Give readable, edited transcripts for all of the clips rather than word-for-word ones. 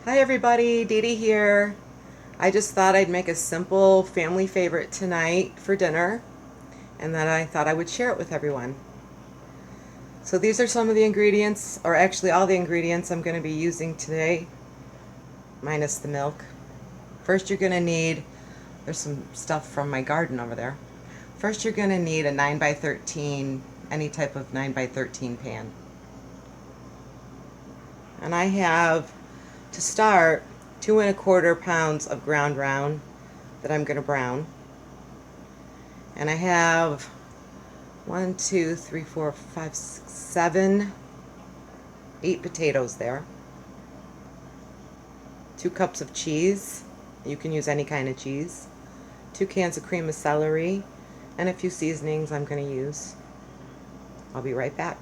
Hi everybody, Dee Dee here. I just thought I'd make a simple family favorite tonight for dinner, and that I thought I would share it with everyone. So these are some of the ingredients, or actually all the ingredients I'm going to be using today, minus the milk. First you're going to need, there's some stuff from my garden over there. First you're going to need a 9 by 13, any type of 9 by 13 pan. And I have, to start, 2¼ pounds of ground round that I'm going to brown. And I have 1, 2, 3, 4, 5, 6, 7, 8 potatoes there. 2 cups of cheese. You can use any kind of cheese. 2 cans of cream of celery, and a few seasonings I'm going to use. I'll be right back.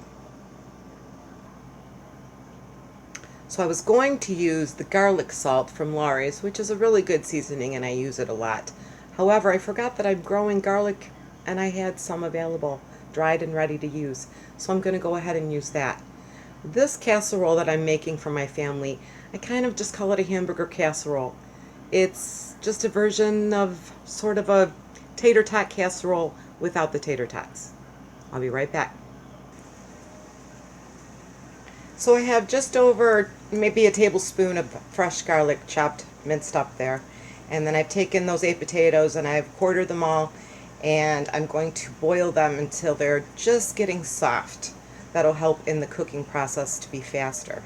So I was going to use the garlic salt from Laurie's, which is a really good seasoning and I use it a lot. However, I forgot that I'm growing garlic and I had some available, dried and ready to use. So I'm going to go ahead and use that. This casserole that I'm making for my family, I kind of just call it a hamburger casserole. It's just a version of sort of a tater tot casserole without the tater tots. I'll be right back. So I have just over maybe a tablespoon of fresh garlic chopped, minced up there. And then I've taken those 8 potatoes and I've quartered them all, and I'm going to boil them until they're just getting soft. That'll help in the cooking process to be faster.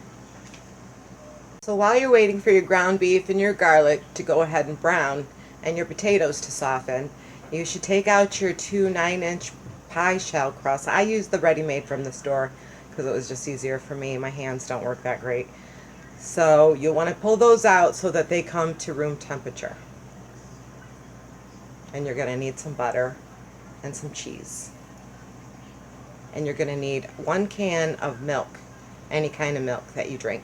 So while you're waiting for your ground beef and your garlic to go ahead and brown and your potatoes to soften, you should take out your 2 9-inch pie shell crusts. I use the ready-made from the store because it was just easier for me. My hands don't work that great. So you'll want to pull those out so that they come to room temperature. And you're going to need some butter and some cheese. And you're going to need 1 can of milk, any kind of milk that you drink.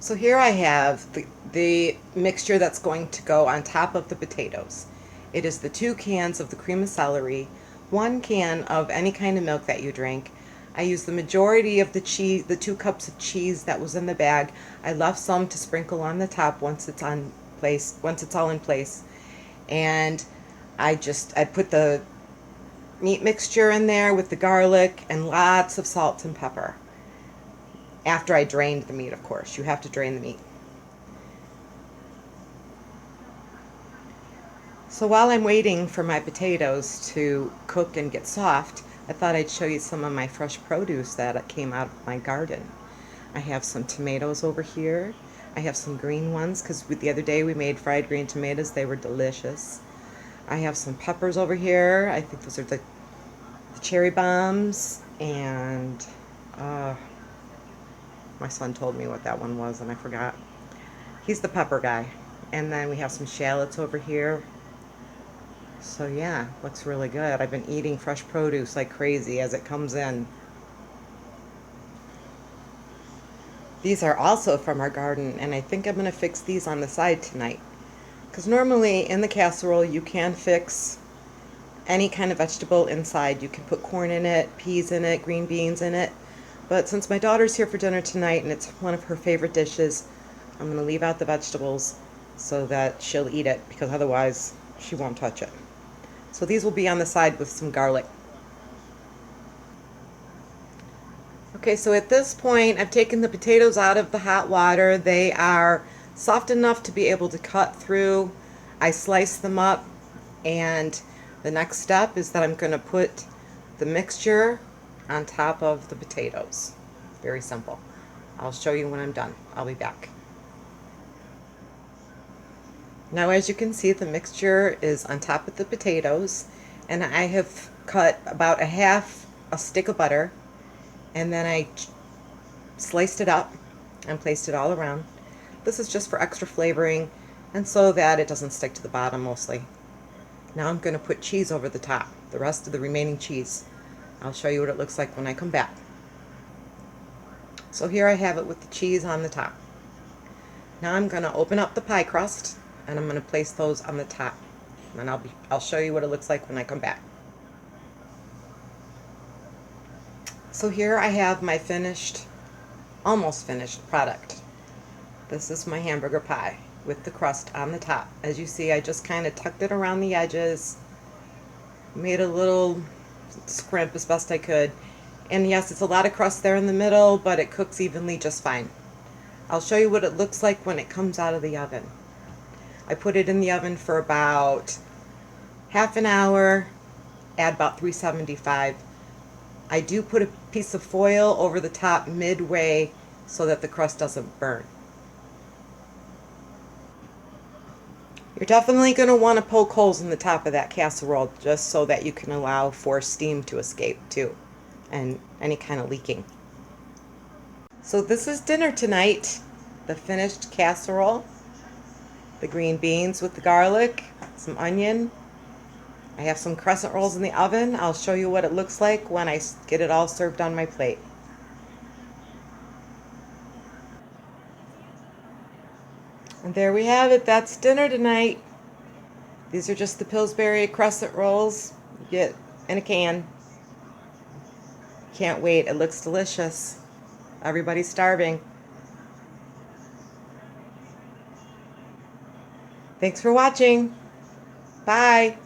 So here I have the mixture that's going to go on top of the potatoes. It is the 2 cans of the cream of celery, 1 can of any kind of milk that you drink. I used the majority of the cheese, the 2 cups of cheese that was in the bag. I left some to sprinkle on the top once it's all in place. And I put the meat mixture in there with the garlic and lots of salt and pepper. After I drained the meat, of course. You have to drain the meat. So while I'm waiting for my potatoes to cook and get soft, I thought I'd show you some of my fresh produce that came out of my garden. I have some tomatoes over here. I have some green ones because the other day we made fried green tomatoes. They were delicious. I have some peppers over here. I think those are the cherry bombs. And my son told me what that one was and I forgot. He's the pepper guy. And then we have some shallots over here. So yeah, looks really good. I've been eating fresh produce like crazy as it comes in. These are also from our garden, and I think I'm going to fix these on the side tonight. Because normally in the casserole you can fix any kind of vegetable inside. You can put corn in it, peas in it, green beans in it. But since my daughter's here for dinner tonight and it's one of her favorite dishes, I'm going to leave out the vegetables so that she'll eat it, because otherwise she won't touch it. So these will be on the side with some garlic. Okay, so at this point I've taken the potatoes out of the hot water. They are soft enough to be able to cut through. I slice them up, and the next step is that I'm going to put the mixture on top of the potatoes. Very simple. I'll show you when I'm done. I'll be back. Now, as you can see, the mixture is on top of the potatoes, and I have cut about a stick of butter, and then I sliced it up and placed it all around. This is just for extra flavoring and so that it doesn't stick to the bottom mostly. Now I'm going to put cheese over the top, the rest of the remaining cheese. I'll show you what it looks like when I come back. So here I have it with the cheese on the top. Now I'm going to open up the pie crust and I'm going to place those on the top. And I'll show you what it looks like when I come back. So here I have my almost finished product. This is my hamburger pie with the crust on the top. As you see, I just kind of tucked it around the edges, made a little scrimp as best I could. And yes, it's a lot of crust there in the middle, but it cooks evenly just fine. I'll show you what it looks like when it comes out of the oven. I put it in the oven for about half an hour at about 375. I do put a piece of foil over the top midway so that the crust doesn't burn. You're definitely going to want to poke holes in the top of that casserole just so that you can allow for steam to escape too, and any kind of leaking. So this is dinner tonight. The finished casserole, the green beans with the garlic, some onion. I have some crescent rolls in the oven. I'll show you what it looks like when I get it all served on my plate. And there we have it. That's dinner tonight. These are just the Pillsbury crescent rolls you get in a can. Can't wait. It looks delicious. Everybody's starving. Thanks for watching. Bye.